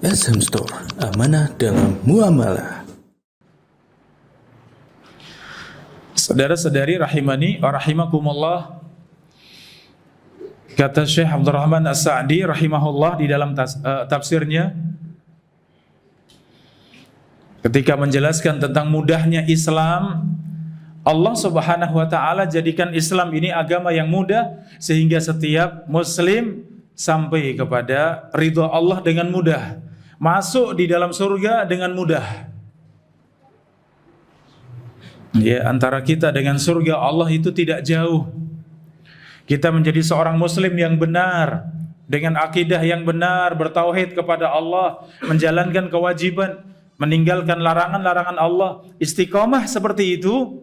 SM Store, amanah dalam muamalah. Saudara-saudari rahimani wa rahimakumullah, kata Syekh Abdurrahman As-Sa'di rahimahullah di dalam tafsirnya ketika menjelaskan tentang mudahnya Islam, Allah Subhanahu wa taala jadikan Islam ini agama yang mudah sehingga setiap muslim sampai kepada ridha Allah dengan mudah, masuk di dalam surga dengan mudah. Ya, antara kita dengan surga Allah itu tidak jauh. Kita menjadi seorang muslim yang benar, dengan akidah yang benar, bertauhid kepada Allah, menjalankan kewajiban, meninggalkan larangan-larangan Allah, istiqomah seperti itu,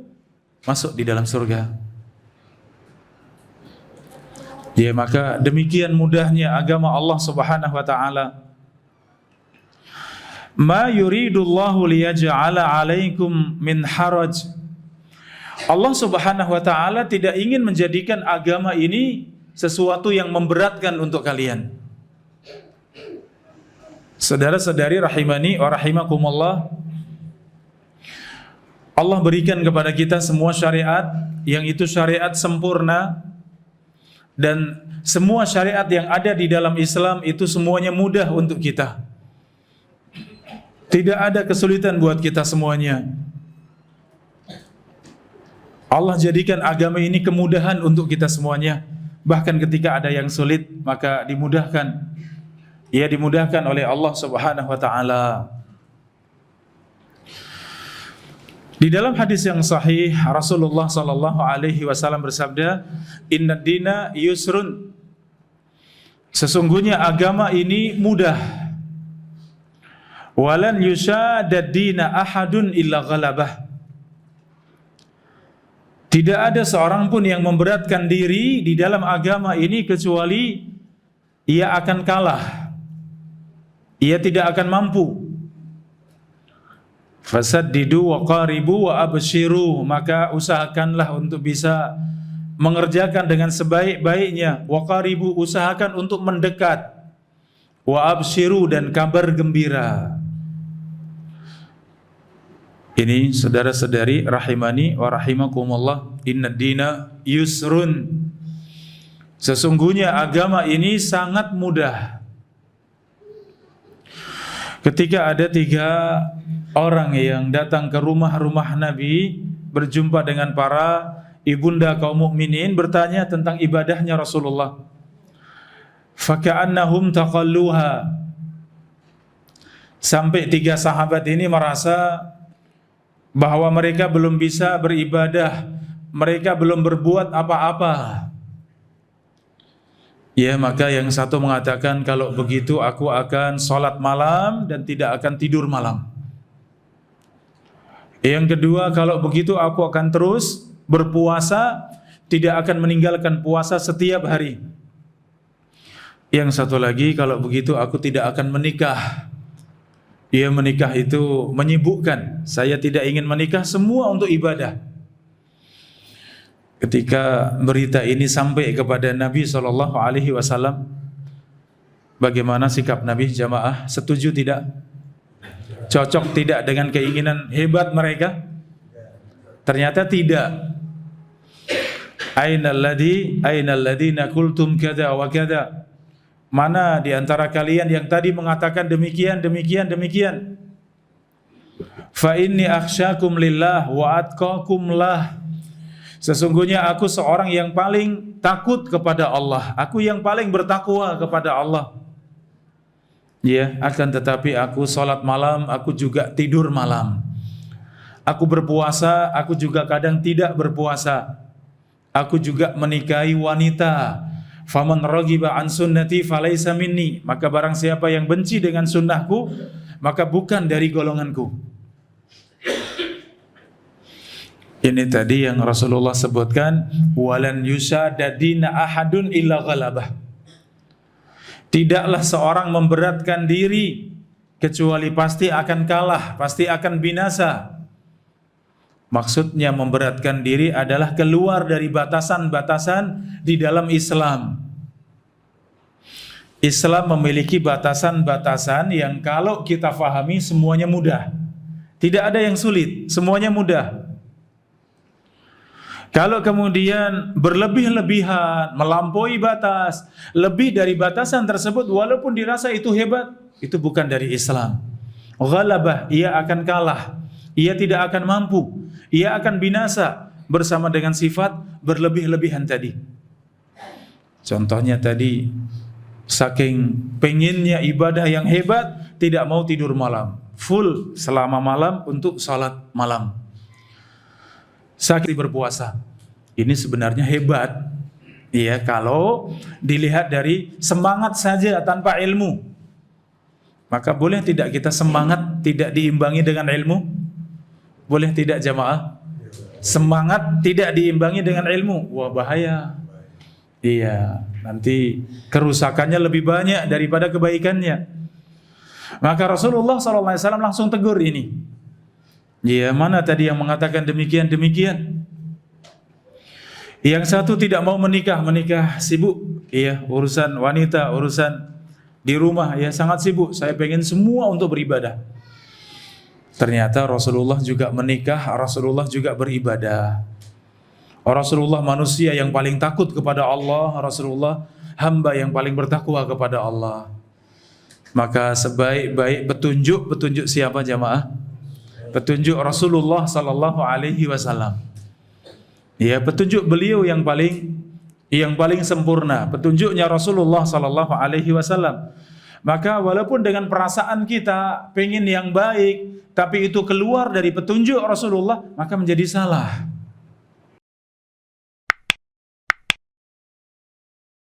masuk di dalam surga. Ya, maka demikian mudahnya agama Allah Subhanahu wa taala. Ma yuridullahu liyaj'ala 'alaikum min haraj. Allah Subhanahu wa taala tidak ingin menjadikan agama ini sesuatu yang memberatkan untuk kalian. Saudara-saudari rahimani wa rahimakumullah, Allah berikan kepada kita semua syariat yang itu syariat sempurna, dan semua syariat yang ada di dalam Islam itu semuanya mudah untuk kita. Tidak ada kesulitan buat kita semuanya. Allah jadikan agama ini kemudahan untuk kita semuanya. Bahkan ketika ada yang sulit, maka dimudahkan. Ia dimudahkan oleh Allah Subhanahu wa taala. Di dalam hadis yang sahih, Rasulullah sallallahu alaihi wasallam bersabda, "Innad dina yusrun." Sesungguhnya agama ini mudah. Walan yushadad dina ahadun illa ghalabah. Tidak ada seorang pun yang memberatkan diri di dalam agama ini kecuali ia akan kalah. Ia tidak akan mampu. Fasaddidu wa qaribu wa abshiru, maka usahakanlah untuk bisa mengerjakan dengan sebaik-baiknya. Wa qaribu, usahakan untuk mendekat. Wa abshiru, dan kabar gembira. Ini saudara-saudari rahimani wa rahimakumullah, innad dina yusrun. Sesungguhnya agama ini sangat mudah. Ketika ada 3 orang yang datang ke rumah-rumah Nabi, berjumpa dengan para ibunda kaum mukminin, bertanya tentang ibadahnya Rasulullah. Faka'annahum taqalluha. Sampai 3 sahabat ini merasa bahwa mereka belum bisa beribadah, mereka belum berbuat apa-apa. Ya, maka yang satu mengatakan, kalau begitu aku akan sholat malam dan tidak akan tidur malam. Yang kedua, kalau begitu aku akan terus berpuasa, tidak akan meninggalkan puasa setiap hari. Yang satu lagi, kalau begitu aku tidak akan menikah. Ia menikah itu menyibukkan. Saya tidak ingin menikah, semua untuk ibadah. Ketika berita ini sampai kepada Nabi SAW, bagaimana sikap Nabi jamaah? Setuju tidak? Cocok tidak dengan keinginan hebat mereka? Ternyata tidak. Ainal ladina qultum kada wa kada. Mana di antara kalian yang tadi mengatakan demikian, demikian, demikian? Fa inni akhsyakum lillah wa atqakum lah. Sesungguhnya aku seorang yang paling takut kepada Allah, aku yang paling bertakwa kepada Allah. Ya, akan tetapi aku sholat malam, aku juga tidur malam. Aku berpuasa, aku juga kadang tidak berpuasa. Aku juga menikahi wanita. Faman raghiba an sunnati falaysa minni, maka barang siapa yang benci dengan sunnahku, maka bukan dari golonganku. Ini tadi yang Rasulullah sebutkan, walan yusadadina ahadun illa ghalabah. Tidaklah seorang memberatkan diri kecuali pasti akan kalah, pasti akan binasa. Maksudnya memberatkan diri adalah keluar dari batasan-batasan di dalam Islam. Islam memiliki batasan-batasan yang kalau kita fahami semuanya mudah. Tidak ada yang sulit, semuanya mudah. Kalau kemudian berlebih-lebihan, melampaui batas, lebih dari batasan tersebut walaupun dirasa itu hebat, itu bukan dari Islam. Ghalabah, ia akan kalah, ia tidak akan mampu, ia akan binasa bersama dengan sifat berlebih-lebihan tadi. Contohnya tadi, saking penginnya ibadah yang hebat, tidak mau tidur malam, full selama malam untuk salat malam. Saking berpuasa, ini sebenarnya hebat, ya kalau dilihat dari semangat saja tanpa ilmu. Maka boleh tidak kita semangat tidak diimbangi dengan ilmu? Boleh tidak jamaah? Semangat tidak diimbangi dengan ilmu, wah bahaya. Iya, nanti kerusakannya lebih banyak daripada kebaikannya. Maka Rasulullah SAW langsung tegur ini. Ya, mana tadi yang mengatakan demikian? Yang satu tidak mau menikah sibuk, iya, urusan wanita, urusan di rumah, ya sangat sibuk. Saya pengen semua untuk beribadah. Ternyata Rasulullah juga menikah, Rasulullah juga beribadah. Rasulullah manusia yang paling takut kepada Allah, Rasulullah hamba yang paling bertakwa kepada Allah. Maka sebaik-baik petunjuk siapa jamaah? Petunjuk Rasulullah sallallahu alaihi wasallam. Ya, petunjuk beliau yang paling sempurna, petunjuknya Rasulullah sallallahu alaihi wasallam. Maka walaupun dengan perasaan kita pengen yang baik, tapi itu keluar dari petunjuk Rasulullah, maka menjadi salah.